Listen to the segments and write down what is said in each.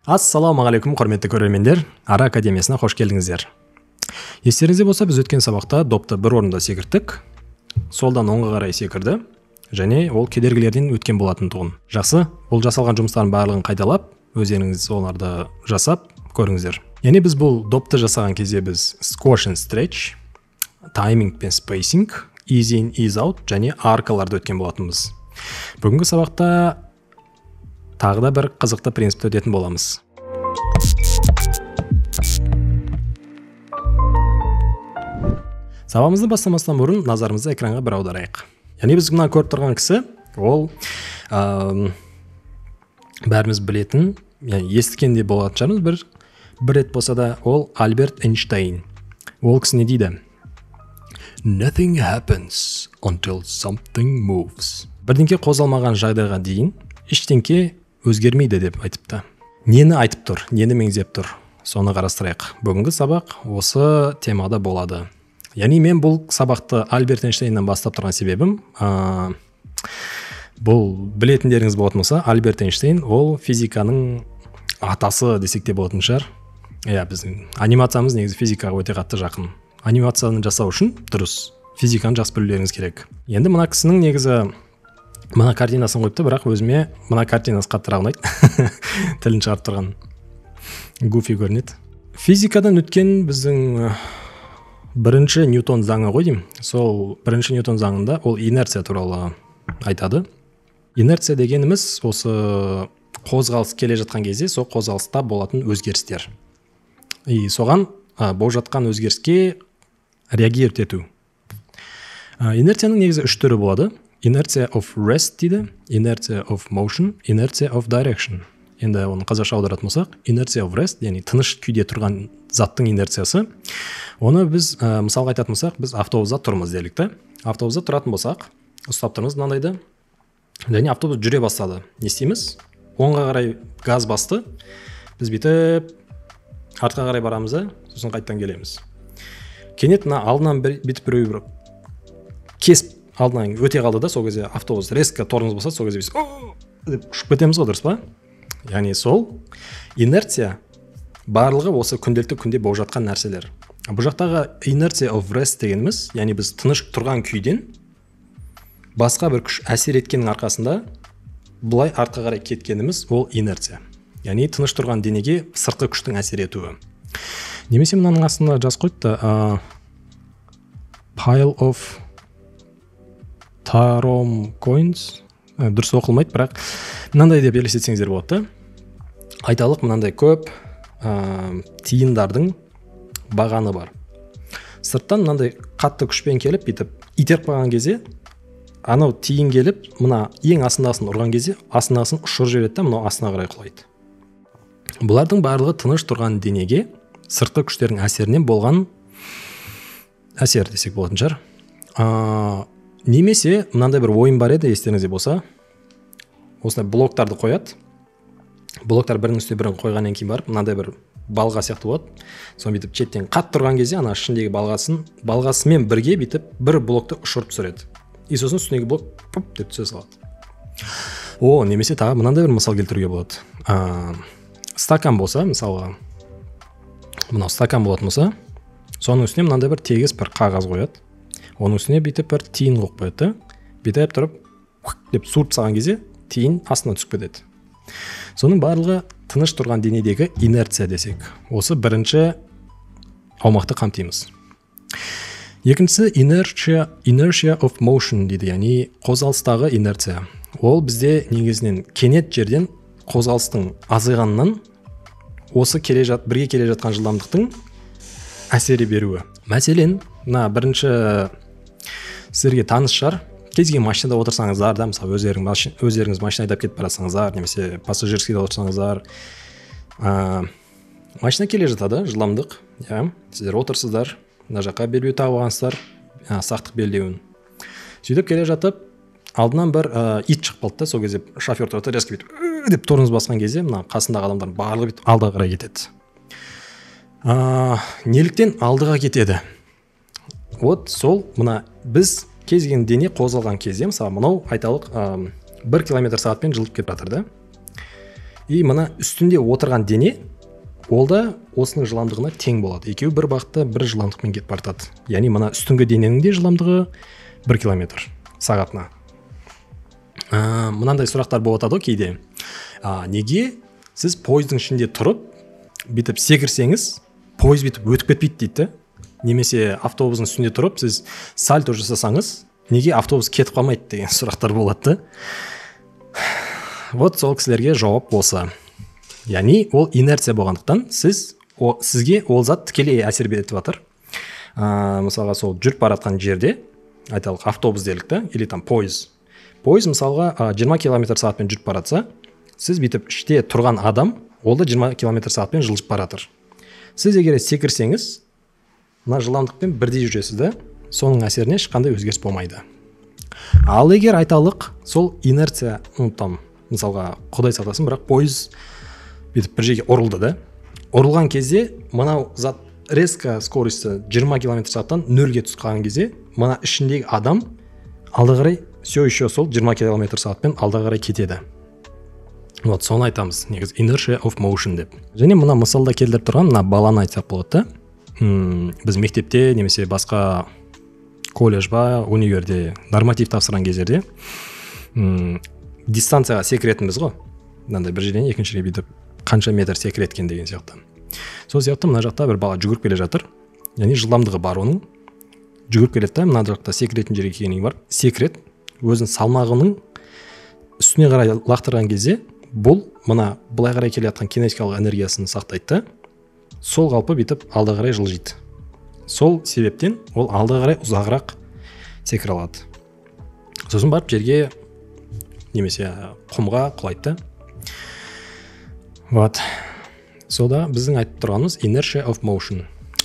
Ассалаумағалейкум, құрметті көрермендер. Ара академиясына қош келдіңіздер. Естеріңізде болса, біз өткен сабақта допты бір орында секірттік. Солдан оңға қарай секірді және ол кедергілерден өткен болатын тұғын. Жақсы, бұл жасалған жұмыстардың барлығын қайталап, өздеріңіз оларды жасап көріңіздер. Яғни біз бұл допты жасаған кезде біз squash and stretch, timing пен spacing, ease in, ease out және аркаларды өткен болатынбыз. Бүгінгі сабақта тағы да бір қызықты принципті өтетін боламыз. Сабағымызды бастамастан бұрын назарымызды экранға бір аударайық. Яғни біз мына көріп тұрған кісі, ол бәріміз білетін, яғни естігенде болатын шығармыз, бір рет болса да, ол Альберт Эйнштейн. Ол кісі не дейді? Nothing happens until something moves. Бірдеңке қозғалмаған жағдайға дейін ештеңке өзгермейді деп айтыпты. Нені айтып тұр, нені меңзеп тұр, соны қарастырайық. Бүгінгі сабақ осы темада болады. Яғни мен бұл сабақты Альберт Эйнштейннен бастап тұрған себебім, бұл білетіндеріңіз болатын болса, Альберт Эйнштейн ол физиканың атасы десек те болатын шығар. Біздің анимациямыз негізі физикаға өте қатты жақын. Анимацияны жасау үшін дұрыс физиканы жақсы білулеріңіз керек. Енді мына кісінің негізі мына картинасын қойыпты, бірақ өзіме мына картинасы қаттырақ ұнайды. Тілін шығарып тұрған гуфи көрінеді. Физикадан өткен біздің бірінші Ньютон заңы ғой деймін. Сол бірінші Ньютон заңында ол инерция туралы айтады. Инерция дегеніміз осы қозғалыс келе жатқан кезде, сол қозғалыста болатын өзгерістер. Соған болып жатқан өзгеріске реагировать ету. Инерцияның негізі үш түрі болады. Inertia of rest дейді, inertia of motion, inertia of direction. Енді оны қазақша аударатын болсақ, inertia of rest, яғни тыныш күйде тұрған заттың инерциясы. Оны біз мысалға айтатын болсақ, біз автобуста тұрмыз делік та. Автобуста тұратын болсақ, ұстап тұрмыз мынандайды. Және автобус жүре бастады. Не істейміз? Оңға қарай газ басты. Біз бүйтіп артқа қарай барамыз да, сосын қайттан келеміз. Кенет мына алдынан бүйтіп біреу кесіп алдынан өте қалды да, сол кезде автобус резко тормоз басады, сол кезде біз деп ұшып кетеміз ғой, дұрыс па? Яғни сол инерция барлығы осы күнделікті күнде болып жатқан нәрселер. Бұл жақтағы inertia of rest дегеніміз, яғни біз тыныш тұрған күйден басқа бір күш әсер еткеннің арқасында бұлай артқа қарай кеткеніміз ол инерция. Яғни тыныш тұрған денеге сыртқы күштің әсер етуі. Немесе мынаның астында жазып қойыпты, pile of Tarom coins, дұрыс оқылмайды, бірақ мынандай деп елестетсеңіздер болады. Айталық мынандай көп тиындардың бағаны бар. Сырттан мынандай қатты күшпен келіп, итеріп қалған кезде, анау тиын келіп, мына ең астындасын ұрған кезде, астындасын ұшырып жібереді, мынау астына қарай құлайды. Бұлардың барлығы тыныш тұрған денеге сыртқы күштердің әсерінен болған әсер десек болатын шығар. Немесе мынандай бір ойын бар еді, естеріңізде болса, осындай блоктарды қояды. Блоктар бірінің үстіне бірін қойғаннан кейін барып, мынандай бір балға сияқты болады. Соны бүйтіп четтен қатты тұрған кезде, ана ішіндегі балғасымен бірге бүйтіп бір блокты ұшырып түсіреді. Сосын үстіндегі блок пуп деп түсе салады. Немесе тағы мынандай бір мысал келтіруге болады. Стакан болса, мысалға, мынау стакан болатын болса, соның үстіне мынандай бір тегіс бір қағаз қояды. Оның үстіне бүйтіп бір тиын қойып қояды. Бүйтіп тұрып, деп суырып салған кезде тиын астына түсіп кетеді. Соның барлығы тыныш тұрған денедегі инерция десек. Осы бірінші аумақты қамтимыз. Екіншісі inertia of motion дейді, яғни қозғалыстағы инерция. Ол бізде негізінен кенет жерден қозғалыстың азайғанынан осы бірге келе жатқан жылдамдықтың әсері беруі. Мәселен, мына бірінші сіздерге таныс шығар. Кез келген машинада отырсаңыздар да, мысалы өздеріңіз машина айдап кетіп барасаңыздар, немесе пассажирскийде отырсаңыздар, машина келе жатады, жылдамдық. Сіздер отырсыздар, мына жаққа белбеу тағып алғансыздар, сақтық белдеуін. Сөйтіп келе жатып, алдынан бір ит шығып қалды да, сол кезде шофер тұрады, резко бүйтіп деп тормоз басқан кезде, мына қасындағы адамдар барлығы бүйтіп алдыға қарай кетеді. Неліктен алдыға кетеді? Сол мына біз кез келген дене қозғалған кезде, мысалы мынау айталық 1 км/сағатпен жылып кетіп жатыр да. И мына үстінде отырған дене ол да осының жылдамдығына тең болады. Екеуі бір бағытта бір жылдамдықпен кетіп бара жатады. Яғни мына үстіңгі дененің де жылдамдығы 1 км сағатына. Мынандай сұрақтар болып жатады кейде. Неге сіз пойыздың ішінде тұрып, бүйтіп секірсеңіз, пойыз бүйтіп өтіп кетпейді дейді. Немесе автобустың үстінде тұрып, сіз сальто жасасаңыз, неге автобус кетіп қалмайды деген сұрақтар болады. Вот сол кісілерге жауап осы. Яғни ол инерция болғандықтан сізге ол зат тікелей әсер етіп жатыр. Мысалға сол жүріп бара жатқан жерде, айталық автобус делік та, или там пойыз. Пойыз мысалға 20 км сағатпен жүріп бара жатса, сіз бүйтіп іште тұрған адам, ол да 20 км сағатпен жылжып бара жатыр. Сіз егер секірсеңіз, мына жылдамдықпен бірдей жүресіз да, соның әсеріне ешқандай өзгеріс болмайды. Ал егер айталық, сол инерция, мысалға құдай сақтасын, бірақ пойыз бүйтіп бір жерге ұрылды да. Ұрылған кезде мынау зат резко скорості 20 км сағаттан 0-ге түсіп қалған кезде, мына ішіндегі адам алға қарай все еще сол 20 км сағатпен алға қарай кетеді. Вот соны айтамыз, негізі inertia of motion деп. Және мына мысалда келтіріп тұрған мына баланы айтсақ болады. Біз мектепте немесе басқа колледж ба, универде норматив тапсырған кездерде дистанцияға секіретінбіз ғой. Мынандай бір жерден екінші жерге бүйтіп қанша метр секіреткен деген сияқты. Сол сияқты мына жақта бір бала жүгіріп келе жатыр. Яғни жылдамдығы бар оның. Жүгіріп келеді да, мына жақта секіретін жерге келгеннен бар, секірет, өзінің салмағының үстіне қарай лақтырған кезде, бұл мына былай қарай келе жатқан кинетикалық энергиясын сақтайды да, сол қалпы бүйтіп алға қарай жылжиды. Сол себептен ол алға қарай ұзағырақ секіре алады. Сосын барып жерге немесе құмға құлайды. Вот. Сода біздің айтып тұрғанымыз inertia of motion.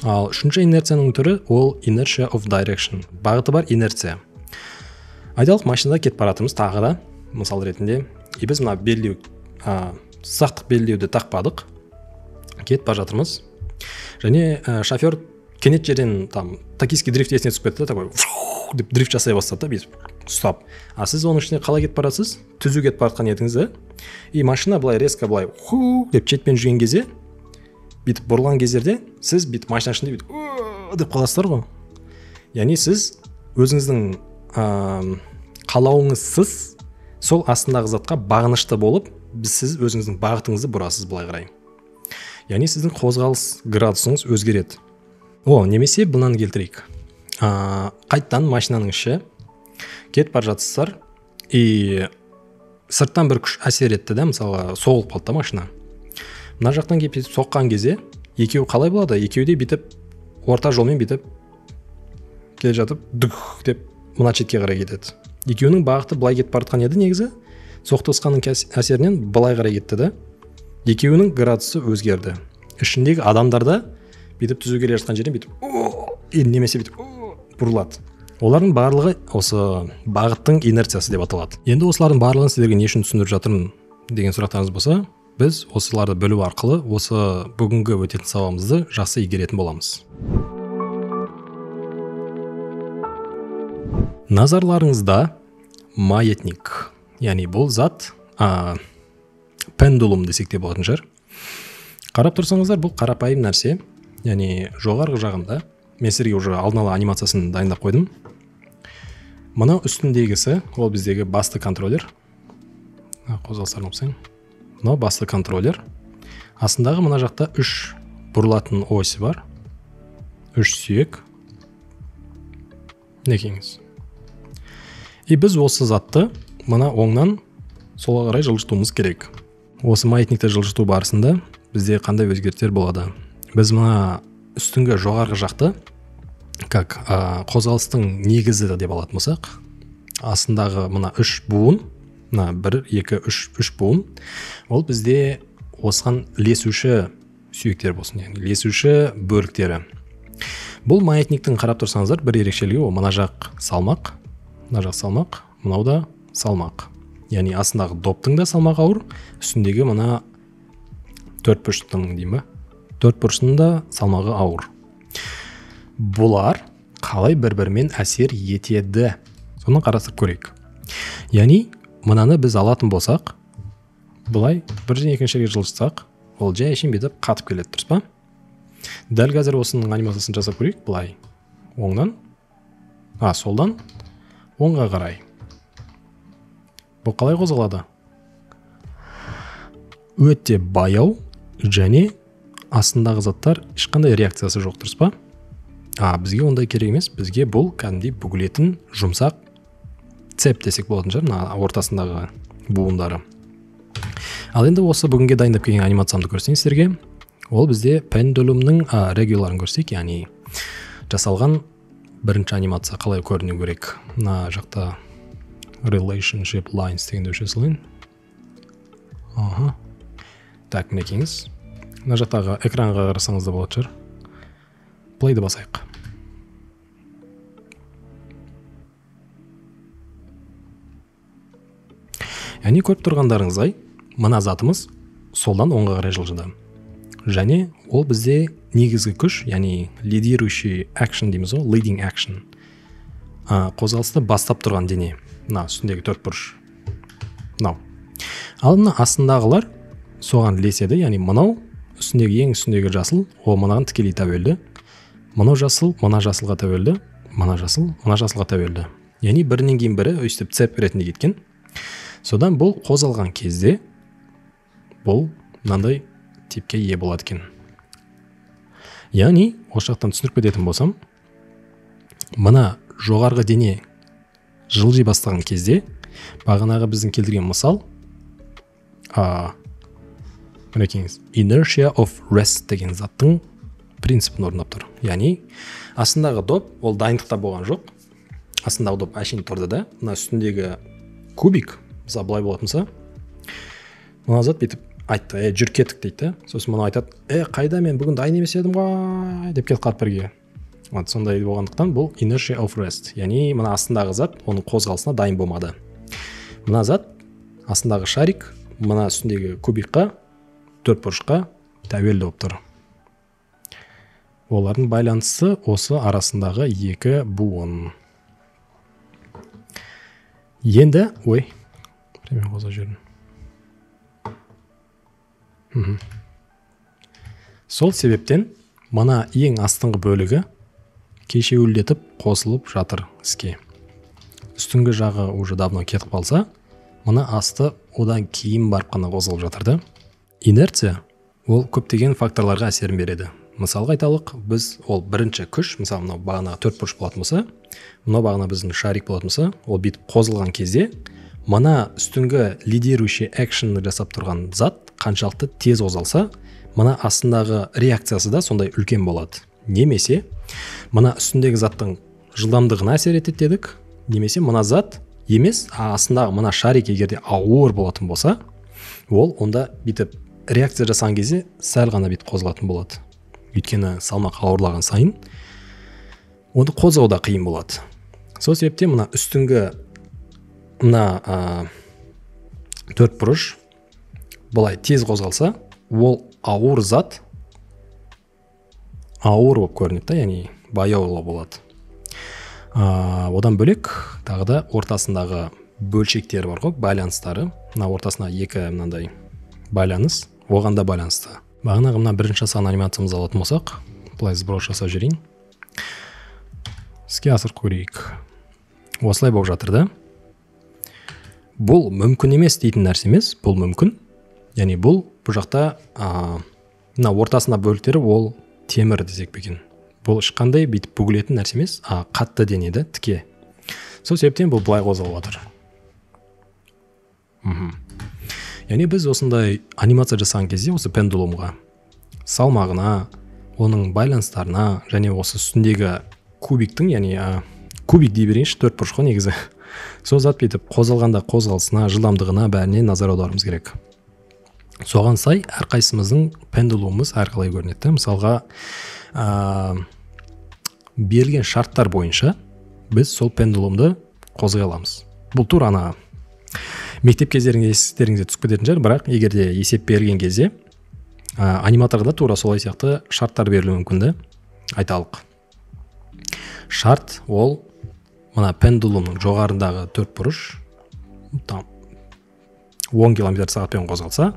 Ал үшінші инерцияның түрі ол inertia of direction. Бағыты бар инерция. Айталық машинада кетіп баратырмыз тағы да, мысал ретінде. И біз мына белдеу, сақтық белдеуді тақпадық. Кетіп бара жатырмыз. Және шофер кенет жерден токийский дрифт есіне түсіп кетті, такой деп дрифт жасай бастады, бүйтіп ұстап. А сіз оның ішіне қалай кетіп барасыз? Түзу кетіп бара жатқан едіңіз. И машина былай резко былай деп четпен жүрген кезде, бүйтіп бұрылған кездерде сіз бүйтіп машина ішінде бүйтіп деп қаласыздар ғой. Яғни сіз өзіңіздің қалауыңызсыз сол астындағы затқа бағынышты болып, сіз өзіңіздің бағытыңызды бұрасыз былай қарай. Яғни сіздің қозғалыс градусыңыз өзгереді. Немесе бұнан келтірейік. Қайттан машинаның іші кетіп бара жатсыздар, и сырттан бір күш әсер етті да, мысалға соғылып қалды машина. Мына жақтан келіп соққан кезде екеуі қалай болады? Екеуі де бүйтіп орта жолмен бүйтіп келе жатып дүк деп мына шетке қарай кетеді. Екеуінің бағыты былай кетіп бара жатқан еді негізі. Соқтығысқанның әсерінен былай қарай кетті да. Екеуінің градусы өзгерді. Ішіндегі адамдарда бүйтіп түзу келе жатқан жерден бүйтіп немесе бүйтіп бұрылады. Олардың барлығы осы бағыттың инерциясы деп аталады. Енді осылардың барлығын сіздерге не үшін түсіндіріп жатырмын деген сұрақтарыңыз болса, біз осыларды бөлу арқылы осы бүгінгі өтетін сабағымызды жақсы игеретін боламыз. Назарларыңызда маятник, яғни бұл зат пендулум десек те болатын шығар. Қарап тұрсаңыздар, бұл қарапайым нәрсе, яғни жоғарғы жағында мен сіздерге уже алдын ала анимациясын дайындап қойдым. Мынау үстіндегісі, ол біздегі басты контроллер. Қозғалыстарын оқысаң. Мынау басты контроллер. Астындағы мына жақта 3 бұрылатын осі бар. 3 сүйек. Некеңіз. И біз осы затты мына оңнан солға қарай жылжытуымыз керек. Осы маятникті жылжыту барысында бізде қандай өзгерістер болады? Біз мына үстіңгі жоғарғы жақты қозғалыстың негізі деп алатын болсақ, астындағы мына 3 буын, мына 1, 2, 3 буын, ол бізде осыған лесуші сүйектер болсын, яғни лесуші бөліктері. Бұл маятниктің қарап тұрсаңыздар бір ерекшелігі, ол мына жақ салмақ, мынау да салмақ. Яғни астындағы доптың да салмағы ауыр, үстіндегі мына 4 бұрыштың деймін ба? 4 бұрышының да салмағы ауыр. Бұлар қалай бір-бірімен әсер етеді? Соны қарастырып көрейік. Яғни, мынаны біз алатын болсақ, былай бірден екінші жерге жылжытсақ, ол жай шеңбетіп қатып келеді, дұрыс па? Дәл қазір осының анимациясын жасап көрейік. Былай оңнан, солдан оңға қарай. Бұл қалай қозғалады? Өте баяу және астындағы заттар ешқандай реакциясы жоқ, дұрыс па? Бізге ондай керек емес. Бізге бұл кәдімгідей бүгілетін жұмсақ цеп десек болатын шығар, мына ортасындағы буындары. Ал енді осы бүгінге дайындап келген анимациямды көрсетейін сіздерге. Ол бізде пендулумның регуларын көрсек, яғни жасалған бірінші анимация қалай көріну керек. Мына жақта relationship lines дегенде өшесілін. Так, мінекеңіз. Мына жақтағы экранға қарасаңыз да болады шығар. Плейді басайық. Яғни көріп тұрғандарыңыздай, мына затымыз солдан оңға қарай жылжыды. Және ол бізде негізгі күш, яғни лидирующий action дейміз ғой, leading action. Қозғалысты бастап тұрған дене. Мына үстіндегі төрт бұрыш. Ал мына астындағылар соған ілеседі, яғни мынау үстіндегі ең үстіндегі жасыл, ол мынаған тікелей тәуелді. Мынау жасыл, мына жасылға тәуелді, мына жасыл, мына жасылға тәуелді. Яғни бірінен кейін бірі өйстіп цеп ретінде кеткен. Содан бұл қозғалған кезде бұл мынандай типке ие болады екен. Яғни осы жақтан түсіндіріп кететін болсам, мына жоғарғы дене жылжи бастаған кезде бағанағы біздің келтірген мысал мінекеңіз inertia of rest деген заттың принципін орындап тұр. Яғни астындағы доп ол дайындықта болған жоқ. Астындағы доп әшейін тұрды да, мына үстіндегі кубик мысалы былай болатын болса, мына зат бүйтіп айтты, жүр кеттік дейді. Сосын мына айтады, қайда, мен бүгін дайын емес едім ғой деп кетіп қалып бірге. Сондай болғандықтан бұл inertia of rest, яғни мына астындағы зат оның қозғалысына дайын болмады. Мына зат астындағы шарик мына үстіндегі кубикқа, төрт бұрышқа тәуелді болып тұр. Олардың байланысы осы арасындағы екі буын. Енді, мен қоза жүрін. Сол себептен мына ең астыңғы бөлігі кешеуілдетіп қосылып жатыр іске. Үстіңгі жағы уже давно кетіп қалса, мына асты одан кейін барып қана қозғалып жатырды. Инерция ол көптеген факторларға әсерін береді. Мысалға айталық, біз ол бірінші күш, мысалы мынау бағана төрт бұрыш болатын болса, мынау бағана біздің шарик болатын болса, ол бүйтіп қозғалған кезде мына үстіңгі лидирующий action жасап тұрған зат қаншалықты тез қозғалса, мына астындағы реакциясы да сондай үлкен болады. Немесе мына үстіндегі заттың жылдамдығына әсер етеді дедік, немесе мына зат емес, астындағы мына шарик егерде ауыр болатын болса, ол онда бүйтіп реакция жасаған кезде сәл ғана бүйтіп қозғалатын болады. Өйткені салмақ ауырлаған сайын оны қозғау да қиын болады. Сол себептен мына үстіңгі мына төрт бұрыш былай тез қозғалса, ол ауыр зат ауыр болып көрінеді, яғни баяулы болады. Одан бөлек тағы да ортасындағы бөлшектері бар ғой, байланыстары. Мына ортасына екі мынандай байланыс, оған да байланысты. Бағанағы мына бірінші жасаған анимациямызды алатын болсақ, былай сброс жасап жіберейін. Іске асырып көрейік. Осылай болып жатыр да. Бұл мүмкін емес дейтін нәрсе емес, бұл мүмкін. Яғни бұл жақта мына ортасына бөліктері ол темір десек екен. Бұл ешқандай бүйтіп бүгілетін нәрсе емес, қатты денеді, тіке. Сол себептен бұл былай қозғалып жатыр. Яғни біз осындай анимация жасаған кезде осы пендулумға салмағына, оның байланыстарына және осы үстіндегі кубиктің, яғни кубик дей берейінші, төрт бұрыш қой негізі. Сол зат бүйтіп қозғалғанда қозғалысына, жылдамдығына бәріне назар аударуымыз керек. Соған сай әрқайсымыздың пендулумымыз әрқалай көрінеді. Мысалға, берілген шарттар бойынша біз сол пендулумды қозғай аламыз. Бұл тура ана мектеп кездеріңізде естеріңізге түсіп кететін шығар, бірақ егерде есеп берген кезде аниматорда тура солай сияқты шарттар берілуі мүмкін. Айталық. Шарт ол мына пендулумның жоғарындағы төрт бұрыш 10 км сағатпен қозғалса,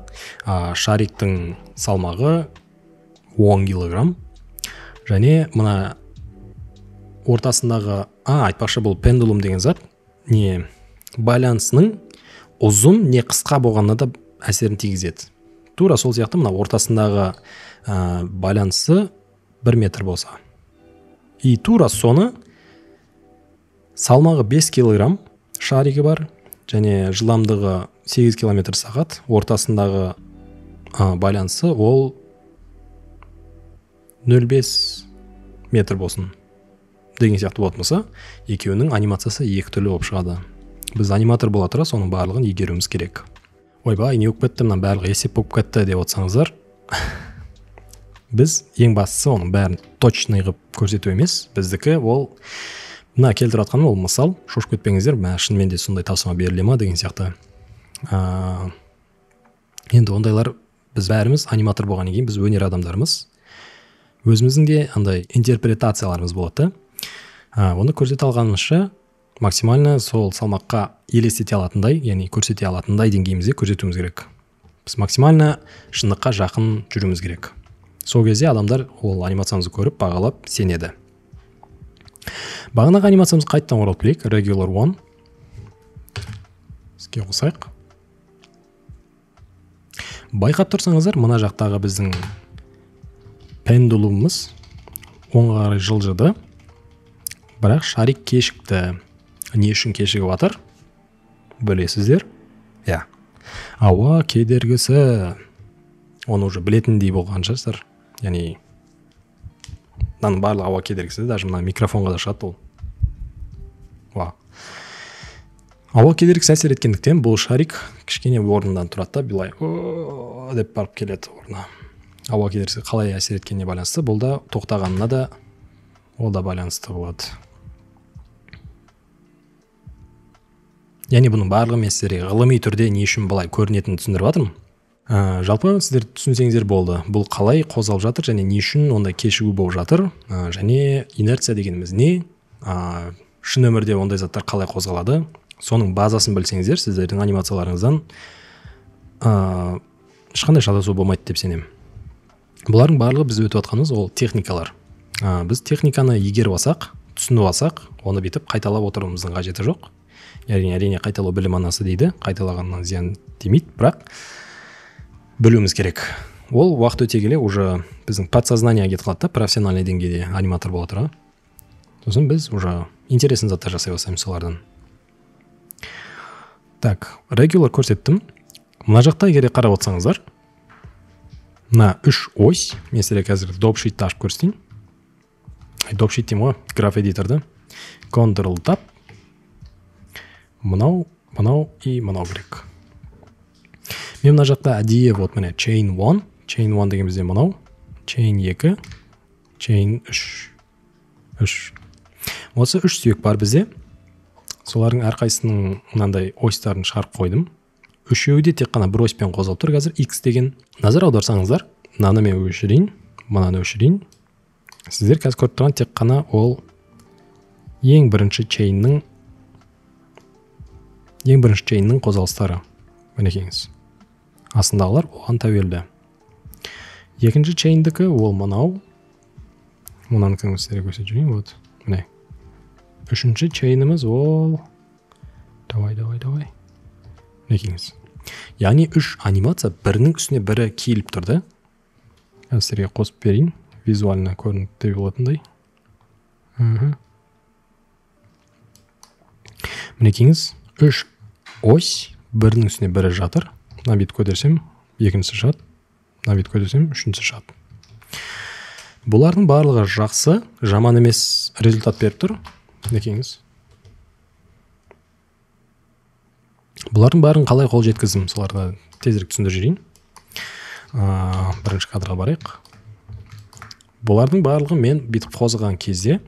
шариктің салмағы 10 килограмм. Және мына ортасындағы, айтпақшы, бұл пендулум деген зат не байланысының ұзын не қысқа болғанына да әсерін тигізеді. Тура сол сияқты мына ортасындағы байланысы 1 метр болса. И тура соны салмағы 5 килограмм шаригі бар және жылдамдығы 8 км сағат, ортасындағы байланысы ол 0,5 метр болсын деген сияқты болатын болса, екеуінің анимациясы екі түрлі болып шығады. Біз аниматор бола тұра соның барлығын игеруіміз керек. Ойбай, не болып кетті, мына барлығы есеп болып кетті деп отырсаңыздар, біз ең бастысы оның бәрін точный қылып көрсету емес. Біздікі ол мына келтіріп жатқаным ол мысал, шошып кетпеңіздер, шынымен де сондай тапсырма беріле ма деген сияқты. Енді ондайлар, біз бәріміз аниматор болғаннан кейін біз өнер адамдарымыз. Өзіміздің де андай интерпретацияларымыз болады. Оны көрсете алғанымызша максимально сол салмаққа елестете алатындай, яғни көрсете алатындай деңгейімізде көрсетуіміз керек. Біз максимально шындыққа жақын жүруіміз керек. Сол кезде адамдар ол анимациямызды көріп, бағалап, сенеді. Бағанағы анимациямыз қайттан оралып келейік. Regular one. Іске қосайық. Байқап тұрсаңыздар, мына жақтағы біздің пендулумымыз оңға қарай жылжыды. Бірақ шарик кешікті. Не үшін кешігіп жатыр? Білесіздер? Иә. Ауа кедергісі. Оны уже білетіндей болған шығарсыздар. Яғни мынаның барлығы ауа кедергісі, даже мына микрофонға да шығады ол. Ауа кедергісі әсер еткендіктен бұл шарик кішкене орнынан тұрады да, билай деп барып келеді орнына. Ауа кедергісі қалай әсер еткеніне байланысты, бұл да тоқтағанына да ол да байланысты болады. Яғни бұның барлығы мен сіздерге ғылыми түрде не үшін былай көрінетінін түсіндіріп жатырмын. Жалпы сіздер түсінсеңіздер болды. Бұл қалай қозғалып жатыр және не үшін ондай кешігу болып жатыр, және инерция дегеніміз не, шын өмірде ондай заттар қалай қозғалады, соның базасын білсеңіздер, сіздердің анимацияларыңыздан ешқандай шатасу болмайды деп сенемін. Бұлардың барлығы біз өтіп жатқанымыз ол техникалар. Біз техниканы игеріп алсақ, түсініп алсақ, оны бүйтіп қайталап отыруымыздың қажеті жоқ. Әрине қайталау білім анасы дейді, қайталағаннан зиян демейді, бірақ білуіміз керек. Ол уақыт өте келе уже біздің подсознание кетіп қалады да, профессиональный деңгейде аниматор бола тұра. Сосын біз уже интересный заттар жасай бастаймыз солардан. Так, regular көрсеттім. Мына жақта егер қарап отырсаңыздар, мына 3 ось, мен сіздерге қазір допшитті ашып көрсетейін. Допшит деймін ғой, граф эдиторды. Ctrl-Tab. Мынау и мынау керек. Мен мына жақта әдейі вот міне chain 1 деген бізде мынау, chain 2, chain 3. Осы 3 сүйек бар бізде. Солардың әрқайсының мынандай осьтарын шығарып қойдым. Үшеуі де тек қана бір оспен қозғалып тұр. Қазір X деген. Назар аударсаңыздар, мынаны мен өшірейін, мынаны өшірейін. Сіздер қазір көріп тұрған тек қана ол ең бірінші chainның қозғалыстары. Мінекеңіз. Астындағылар оған тәуелді. Екінші chain'дікі ол мынау. Мынаны сіздерге көрсетіп жүрейін. Вот. Міне. Үшінші chain'іміз ол давай. Мінекеңіз. Яғни 3 анимация бірінің үстіне бірі киіліп тұрды. Сіздерге қосып берейін. Визуально көрінікті болатындай. Мінекеңіз 3 ось бірінің үстіне бірі жатыр. Мына бет көтерсем, екіншісі шығады. Мына бет көтерсем, үшіншісі шығады. Бұлардың барлығы жақсы, жаман емес результат беріп тұр. Мінекеңіз. Бұлардың барын қалай қол жеткіздім, соларға тезірек түсіндіріп жіберейін. Бірінші кадрға барайық. Бұлардың барлығы мен бүйтіп қозғаған кезде,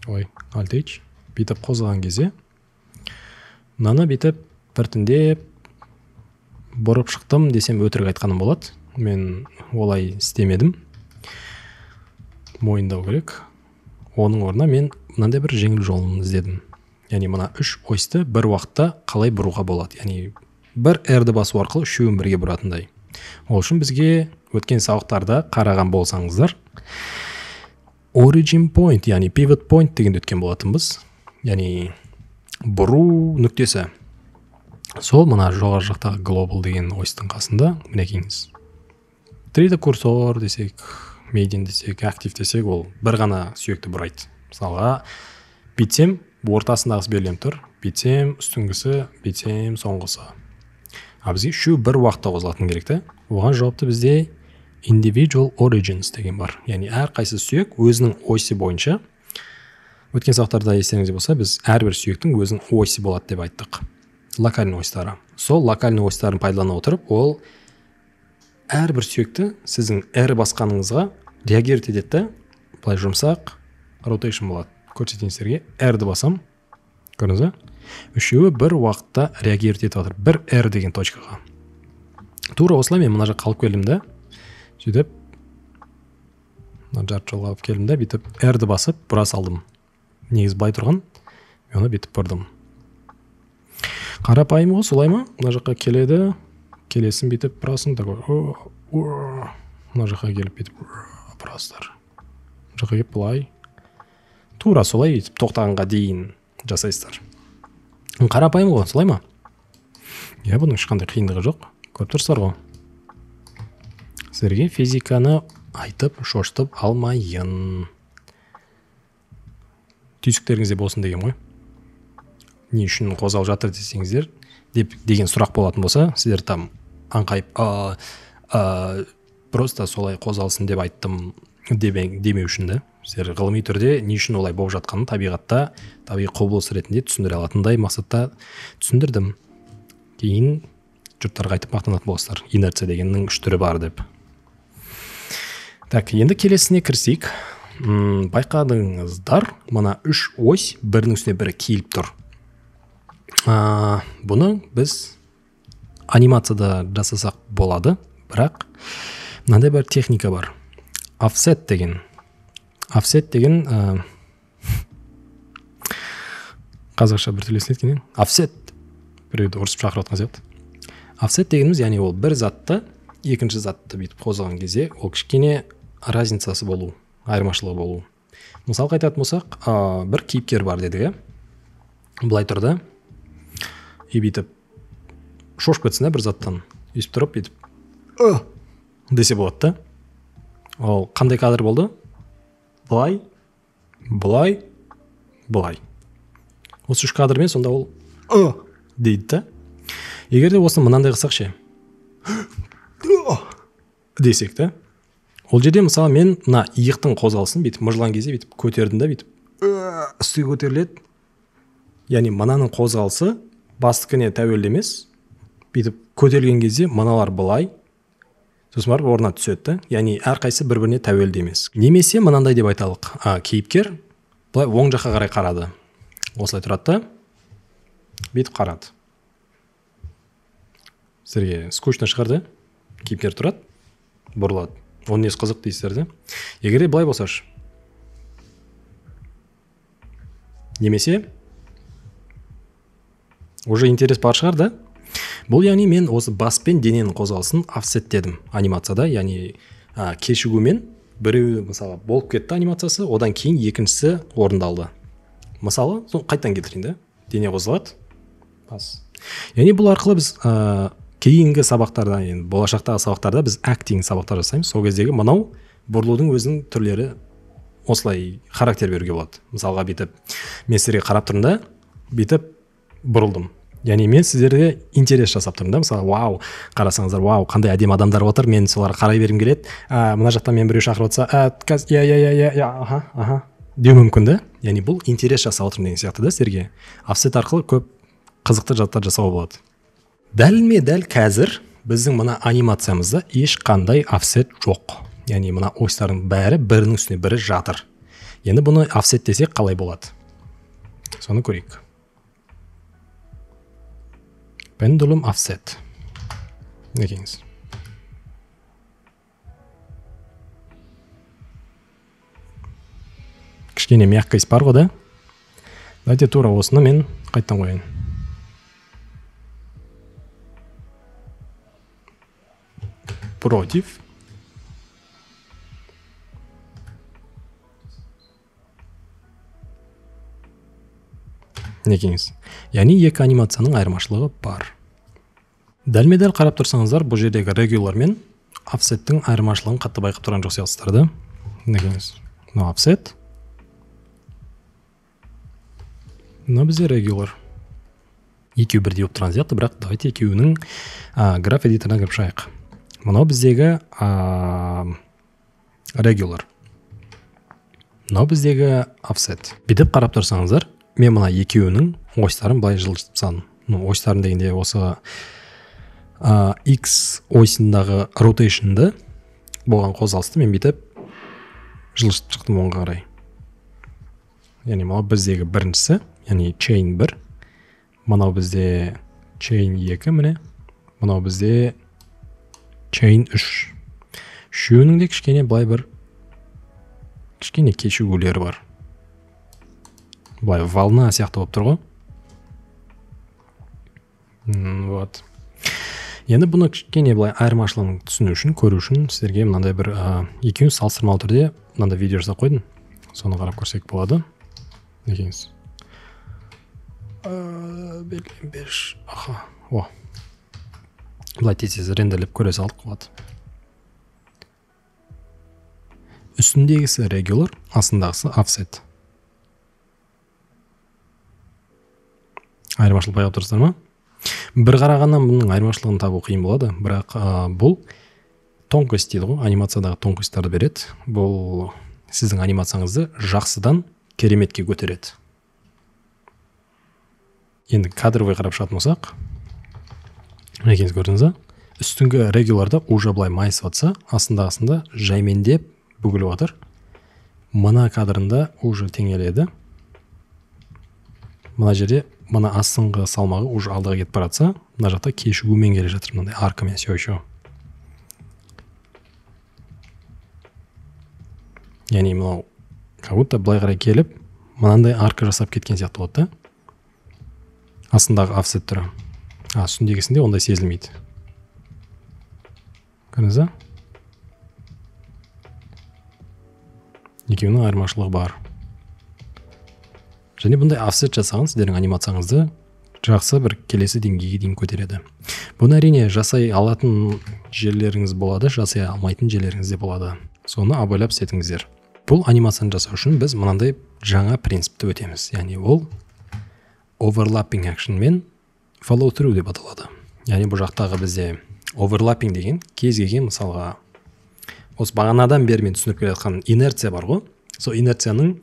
бүйтіп қозғаған кезде, мынаны бүйтіп біртіндеп бұрып шықтым десем өтірік айтқаным болады. Мен олай істемедім. Мойындау керек. Оның орнына мен мынандай бір жеңіл жолын іздедім. Яғни мына 3 осьті бір уақытта қалай бұруға болады. Яғни бір r-ді басу арқылы үшеуін бірге бұратындай. Ол үшін бізге өткен сабақтарда қараған болсаңыздар, origin point, яғни pivot point дегенді өткен болатынбыз. Яғни бұру нүктесі. Сол мына жоғары жақтағы global деген осьтың қасында мінекейіңіз. 3D курсор десек, median десек, active десек, ол бір ғана сүйекті бұрайды. Мысалға, битсем, ортасындағысы берілген тұр, битсем, үстіңгісі, битсем, соңғысы. Бізге үшеу бір уақытта қозғалатын керекті. Оған жауапты бізде individual origins деген бар. Яғни әр қайсы сүйек өзінің осі бойынша. Өткен сабақтарда естеріңізде болса, біз әрбір сүйектің өзінің осі болады деп айттық. Локальный осьтары. Сол локальный осьтарын пайдалана отырып, ол әрбір сүйекті сіздің R басқаныңызға реагировать етеді. Былай жұмсақ rotation болады. Көрсетейін сіздерге. R-ді басам. Көрдіңіз бе? Үшеуі бір уақытта реагировать етіп жатыр. Бір R деген точкаға. Тура осылай мен мына жаққа қалып келдім да. Сөйтіп жарты жолға алып келдім да, бүйтіп R-ді басып бұра салдым. Негіз былай тұрған, мен оны бүйтіп бұрдым. Қарапайым ғой, солай ма? Мына жаққа келеді, келесін бүйтіп бұрасың, такой. Мына жаққа келіп бүйтіп бұрасыздар. Мына жаққа келіп бұлай. Тура солай бүйтіп тоқтағанға дейін жасайсыздар. Қарапайым ғой, солай ма? Я, бұның ешқандай қиындығы жоқ. Көріп тұрсыздар ғой. Сіздерге физиканы айтып, шошытып алмайын. Түйсіктеріңізде болсын деген ғой. Не үшін қозғалып жатыр десеңіздер, деген сұрақ болатын болса, сіздер там аңқайып, просто солай қозғалсын деп айттым демеу үшін да. Сіздер ғылыми түрде не үшін олай болып жатқанын табиғатта, табиғи құбылыс ретінде түсіндіре алатындай мақсатта түсіндірдім. Кейін жұрттарға айтып мақтанатын боласыздар. Инерция дегеннің 3 түрі бар деп. Так, енді келесіне кірсек. Байқадыңыздар, мына 3 ось бірінің үстіне бірі киіліп тұр. Бұны біз анимацияда жасасақ болады, бірақ мынандай бір техника бар. Offset деген қазақша бір тілесін еткенен. Offset біреуді ұрысып шақырып жатқан сияқты. Offset дегеніміз, яғни ол бір затты екінші затты бүйтіп қозғаған кезде, ол кішкене разницасы болу, айырмашылығы болу. Мысал айтатын болсақ, бір кейіпкер бар дедік, былай тұрды. И бүйтіп шошып кетсін бір заттан. Өйстіп тұрып бүйтіп десе болады да. Ол қандай кадр болды? Былай, былай, былай. Осы 3 кадрмен сонда ол дейді да. Егер де осыны мынандай қылсақ ше, десек та, ол жерде мысалы мен мына иықтың қозғалысын бүйтіп мыжылған кезде бүйтіп көтердім да, бүйтіп үстіге көтеріледі. Яғни мынаның қозғалысы бастыкіне тәуелді емес, бүйтіп көтерілген кезде мыналар былай, сосын барып орнына түседі да. Яғни әрқайсы бір-біріне тәуелді емес. Немесе мынандай деп айталық, кейіпкер былай оң жаққа қарай қарады. Осылай тұрады да, бүйтіп қарады. Сіздерге скучно шығарды, кейіпкер тұрады, бұрылады. Оның несі қызық дейсіздер де. Егер де былай болсашы. Немесе уже интерес бар шығар да. Бұл яғни мен осы бас пен дененің қозғалысын офсеттедім анимацияда, яғни кешігумен біреу мысалы болып кетті анимациясы, одан кейін екіншісі орындалды. Мысалы, қайтадан келтірейін да. Дене қозғалады. Бас. Яғни бұл арқылы біз кейінгі сабақтарда, болашақтағы сабақтарда біз acting сабақтар жасаймыз. Сол кездегі мынау бұрылудың өзінің түрлері осылай характер беруге болады. Мысалға бүйтіп мен сіздерге қарап тұрмын да, бүйтіп бұрылдым. Яғни мен сіздерге интерес жасап тұрмын да. Мысалы, вау, қарасаңыздар, вау, қандай әдемі адамдар отыр, мен соларға қарай бергім келеді. Мына жақтан мен біреу шақырып отса, деу мүмкін да. Яғни бұл интерес жасап отырмын деген сияқты да сіздерге. Офсет арқылы көп қызықты жаттар жасауға болады. Дәл ме дәл қазір біздің мына анимациямызда ешқандай офсет жоқ. Яғни мына осьтардың бәрі бірінің үстіне бірі жатыр. Енді бұны офсет десек қалай болады? Соны көрейік. Pendulum offset. Некеңіз. Кішкене мягкость бар ғой да? Дайте тура осыны мен қайттан қояйын. против. Некеңіз. Яғни екі анимацияның айырмашылығы бар. Дәлме-дәл қарап тұрсаңыздар, бұл жердегі regular мен offset'тің айырмашылығын қатты байқап тұрған жоқ сияқтысыздар да. Некеңіз. Мына offset. Мына бізде regular. Екеу бірдей болып тұрған сияқты, бірақ давайте екеуінің граф эдиторына кіріп шығайық. Мынау біздегі regular. Мынау біздегі offset. Бүйтіп қарап тұрсаңыздар, мен мына екеуінің осьтарын былай жылжытып тастадым. Осьтарын дегенде осы X осьындағы rotation'ды болған қозғалысты мен бүйтіп жылжытып шықтым оңға қарай. Яғни мынау біздегі біріншісі, яғни chain 1. Мынау бізде chain 2 міне. Мынау бізде chain 3. Үшеуінің де кішкене былай бір кішкене кешігулері бар. Былай волна сияқты болып тұр ғой. Вот. Енді бұны кішкене былай айырмашылығын түсіну үшін, көру үшін сіздерге мынандай бір екеуін салыстырмалы түрде мынандай видео жасап қойдым. Соны қарап көрсек болады. Некеңіз. Беш. Аха. О. Былай тез рендерлеп көре салдық болады. Үстіндегісі regular, астындағысы offset. Айырмашылық байқап тұрсыздар ма? Бір қарағаннан бұның айырмашылығын табу қиын болады, бірақ бұл тонкость дейді ғой, анимациядағы тонкостьтарды береді. Бұл сіздің анимацияңызды жақсыдан кереметке көтереді. Енді кадровый қарап шығатын болсақ, екеніз көрдіңіз ба? Үстіңгі regular'да уже былай майысып атса, астындағысында жаймендеп бүгіліп отыр. Мына кадрында уже теңеледі. Мына жерде мына астыңғы салмағы уже алдыға кетіп баратса, мына жақта кешігумен келе жатыр, мынандай аркамен сеу. Яғни мынау как будто былай қарай келіп, мынандай арка жасап кеткен сияқты болады да. Астындағы offset түрі. Үстіндегісінде ондай сезілмейді. Көрдіңіз ба? Екеуінің айырмашылығы бар. Және бұндай offset жасаған сіздердің анимацияңызды жақсы бір келесі деңгейге дейін көтереді. Бұны әрине жасай алатын жерлеріңіз болады, жасай алмайтын жерлеріңіз де болады. Соны абайлап істетіңіздер. Бұл анимацияны жасау үшін біз мынандай жаңа принципті өтеміз. Яғни ол overlapping action мен follow through деп аталады. Яғни бұл жақтағы бізде overlapping деген кез келген мысалға осы бағанадан бері мен түсініп келе жатқан инерция бар ғой. Сол инерцияның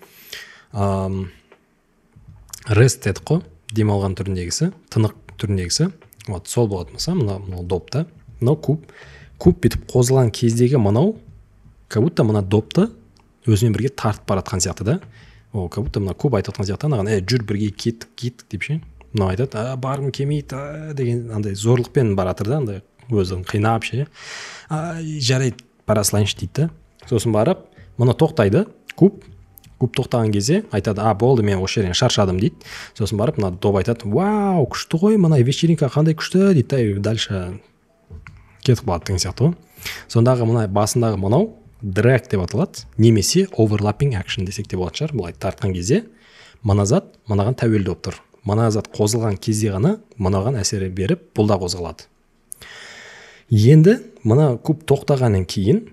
rest дедік қой, демалған түріндегісі, тынық түріндегісі. Вот сол болады мысалы, мынау допта. Мынау куб бітіп қозылған кездегі мынау как будто мына допты өзімен бірге тартып баратқан сияқты да. Ол как будто мына куб айтып жатқан сияқты, анаған жүр бірге кеттік деп ше. Мынау айтады, барғым келмейді деген андай зорлықпен баратыр да, андай өзін қинап ше. Жарайды, бара салайыншы дейді. Сосын барып, мұны тоқтайды, куб тоқтаған кезде айтады, болды, мен осы жерден шаршадым дейді. Сосын барып, мына доп айтады, вау, күшті ғой, мына вечеринка қандай күшті дейді, дальше кетіп қалады деген сияқты ғой. Сондағы мына басындағы мынау drag деп аталады, немесе overlapping action десек те болады шығар. Былай тартқан кезде мына зат мынаған тәуелді болып тұр. Мына зат қозылған кезде ғана мынаған әсер беріп, бұл да қозғалады. Енді мына куб тоқтағаннан кейін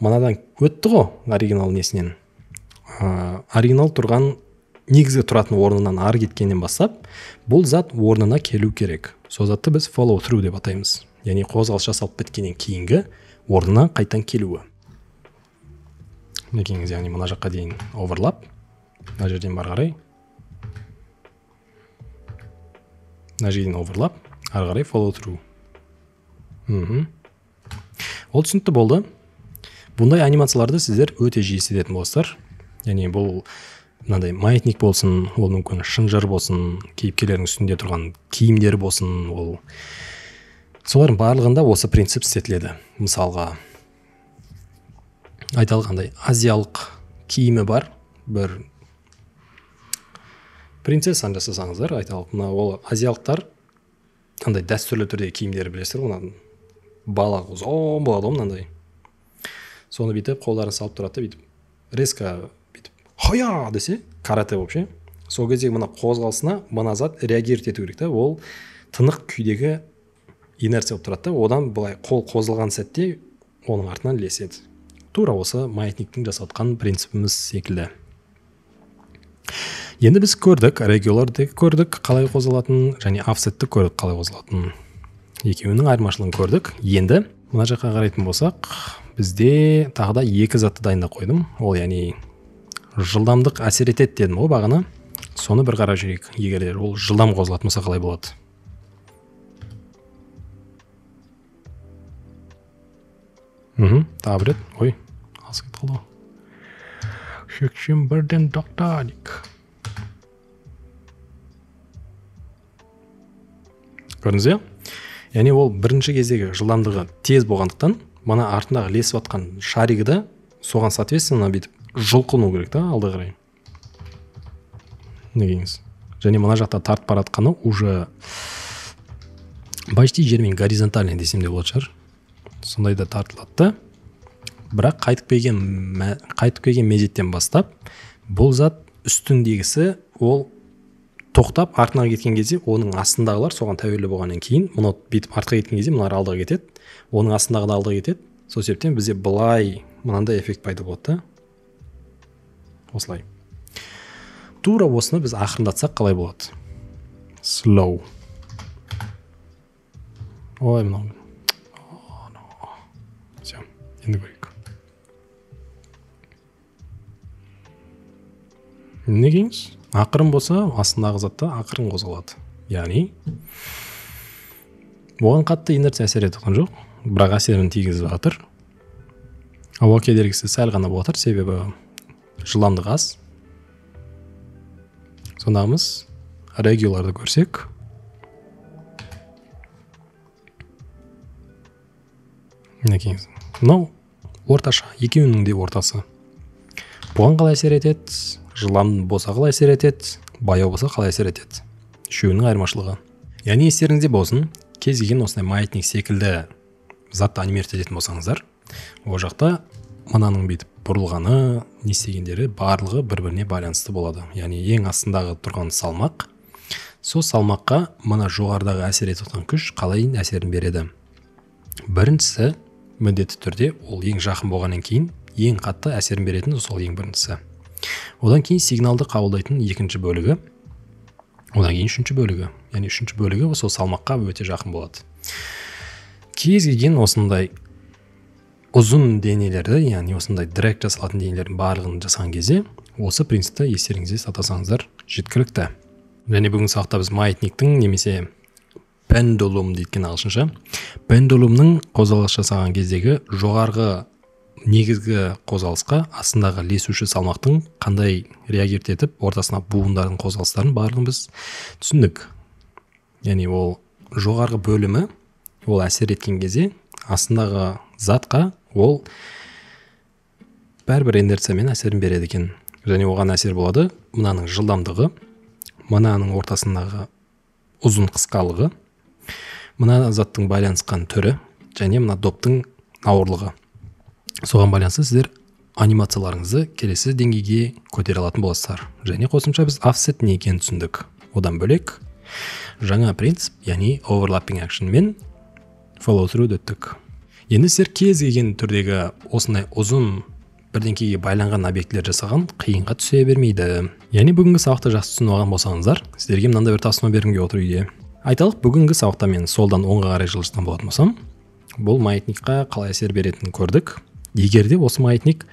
мынадан өтті ғой оригинал несінен. Оригинал тұрған негізгі тұратын орнынан ары кеткеннен бастап, бұл зат орнына келу керек. Сол затты біз follow through деп атаймыз. Яғни қозғалыс жасалып біткеннен кейінгі орнына қайтан келуі. Некеңіз, яғни мына жаққа дейін overlap, мына жерден бар қарай. Мына жерден overlap, ары қарай follow through. Ол түсінікті болды. Бұндай анимацияларды сіздер өте жиі істетін боласыздар. Яғни бұл мынандай маятник болсын, ол мүмкін шынжыр болсын, кейіпкерлердің үстінде тұрған киімдер болсын, ол солардың барлығында осы принцип істетіледі. Мысалға айталғандай азиялық киімі бар, бір принцессаны жасасаңыздар, айталық, мына ол азиялықтар андай дәстүрлі түрде киімдері білесіздер ғой, бала ұзын болады ғой мынандай. Соны бүйтіп қолдарын салып тұрады да бүйтіп резко бүйтіп хая десе карате болып ше. Сол кездегі мына қозғалысына мына зат реагировать ету керек та, ол тынық күйдегі инерция болып тұрады да, одан былай қол қозғалған сәтте оның артынан ілеседі. Тура осы маятниктің жасап отқан принципіміз секілді. Енді біз көрдік, регулярды көрдік қалай қозғалатынын, және офсетті көрдік қалай қозғалатынын. Екеуінің айырмашылығын көрдік. Енді мына жаққа қарайтын болсақ, бізде тағы да екі затты дайындап қойдым. Ол яғни жылдамдық әсер етеді дедім ғой бағана. Соны бір қарап жүрейік. Егер ол жылдам қозғалатын болса қалай болады? Тағы бір рет. Ой, алыс кетіп қалды ғой. 81-ден доктарик. Көрдіңіз бе? Яғни ол бірінші кездегі жылдамдығы тез болғандықтан, мына артындағы ілесіп жатқан шаригі да соған соответственно бүйтіп жұлқыну керек та алды қарай. Негеңіз. Және мына жақта тартып баратқаны уже почти жермен горизонтальный десем де болады шығар. Сондай да тартылады да. Бірақ қайтып келген мезеттен бастап бұл зат үстіндегісі ол тоқтап артына кеткен кезде оның астындағылар соған тәуелді болғаннан кейін мұны бүйтіп артқа кеткен кезде мыналар алдыға кетеді, оның астындағы да алдыға кетеді. Сол себептен бізде былай мынандай эффект пайда болады да. Осылай. Тура осыны біз ақырындатсақ қалай болады? Slow. Ой, мынау. Все, енді көрейік. Негеңіз? Ақырын болса, астындағы затта ақырын қозғалады. Яғни, оған қатты инерция әсер еткен жоқ, бірақ әсерін тигізіп жатыр. Ауа кедергісі сәл ғана болып жатыр, себебі жылдамдық аз. Сондағымыз регулярды көрсек. Негеңіз? Мынау орташа, екеуінің де ортасы. Бұған қалай әсер етеді? Жылдам болса қалай әсер етеді, баяу болса қалай әсер етеді. Үшеуінің айырмашылығы. Яғни естеріңізде болсын, кез келген осындай маятник секілді затты анимировать ететін болсаңыздар, ол жақта мынаның бүйтіп бұрылғаны, не істегендері барлығы бір-біріне байланысты болады. Яғни ең астындағы тұрған салмақ, сол салмаққа мына жоғарыдағы әсер етіп жатқан күш қалай әсерін береді. Біріншісі міндетті түрде ол ең жақын болғаннан кейін ең қатты әсерін беретін сол ең біріншісі. Одан кейін сигналды қабылдайтын екінші бөлігі, одан кейін үшінші бөлігі. Яғни үшінші бөлігі сол салмаққа өте жақын болады. Кез келген осындай ұзын денелерді, яғни осындай директ жасалатын денелердің барлығын жасаған кезде, осы принципті естеріңізде сақтасаңыздар жеткілікті. Және бүгін сабақта біз маятниктің немесе пендулум дейтін ағылшынша, пендулумның қозғалыс жасаған кездегі жоғарғы негізгі қозғалысқа астындағы ілесуші салмақтың қандай реагировать етіп ортасына буындардың қозғалыстарын барлығын біз түсіндік. Яғни ол жоғарғы бөлімі ол әсер еткен кезде астындағы затқа ол бәрібір инерциямен әсерін береді екен. Және оған әсер болады мынаның жылдамдығы, мынаның ортасындағы ұзын қысқалығы, мына заттың байланысқан түрі және мына доптың ауырлығы. Соған байланысты сіздер анимацияларыңызды келесі деңгейге көтере алатын боласыздар. Және қосымша біз офсет не екенін түсіндік. Одан бөлек жаңа принцип, яғни overlapping action мен follow through өттік. Енді сіздер кез келген түрдегі осындай ұзын бірдеңкеге байланған объектілер жасаған қиынға түсе бермейді. Яғни бүгінгі сабақты жақсы түсініп алған болсаңыздар, сіздерге мынандай бір тапсырма бергімге отыр үйде. Айталық, бүгінгі сабақта мен солдан оңға қарай жылжытқан болатын болсам, бұл маятникқа қалай әсер беретінін көрдік. Егер де осы маятник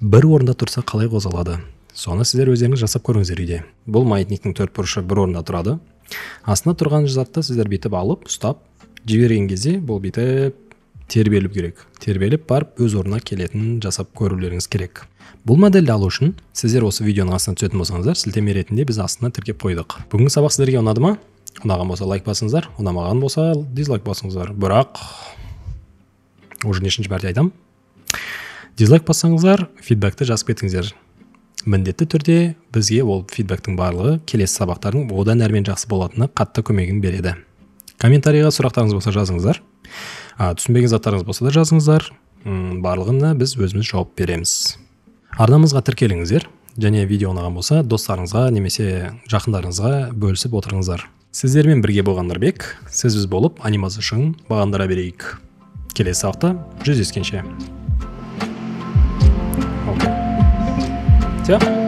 бір орында тұрса қалай қозғалады? Соны сіздер өздеріңіз жасап көріңіздер үйде. Бұл маятниктің төрт бұрышы бір орында тұрады. Астына тұрған затты сіздер бүйтіп алып, ұстап, жіберген кезде бұл бүйтіп тербеліп керек. Тербеліп барып өз орнына келетінін жасап көрулеріңіз керек. Бұл модельді алу үшін сіздер осы видеоның астына түсетін болсаңыздар, сілтеме ретінде біз астына тіркеп қойдық. Бүгінгі сабақ сіздерге ұнады ма? Ұнаған болса лайк басыңыздар, ұнамаған болса дизлайк басыңыздар. Бірақ уже нешінші мәрте айтамын. Дизлайк бассаңыздар, фидбэкті жазып кетіңіздер. Міндетті түрде бізге ол фидбэктің барлығы келесі сабақтардың одан әрмен жақсы болатынына қатты көмегін береді. Комментарийға сұрақтарыңыз болса жазыңыздар. Түсінбеген заттарыңыз болса да жазыңыздар, барлығына біз өзіміз жауап береміз. Арнамызға тіркеліңіздер, және видео ұнаған болса достарыңызға немесе жақындарыңызға бөлісіп отырыңыздар. Сіздермен бірге болған Нұрбек, сіз болып анимация шыңын бағындыра берейік. Келесі сабақта жүздескенше. Все.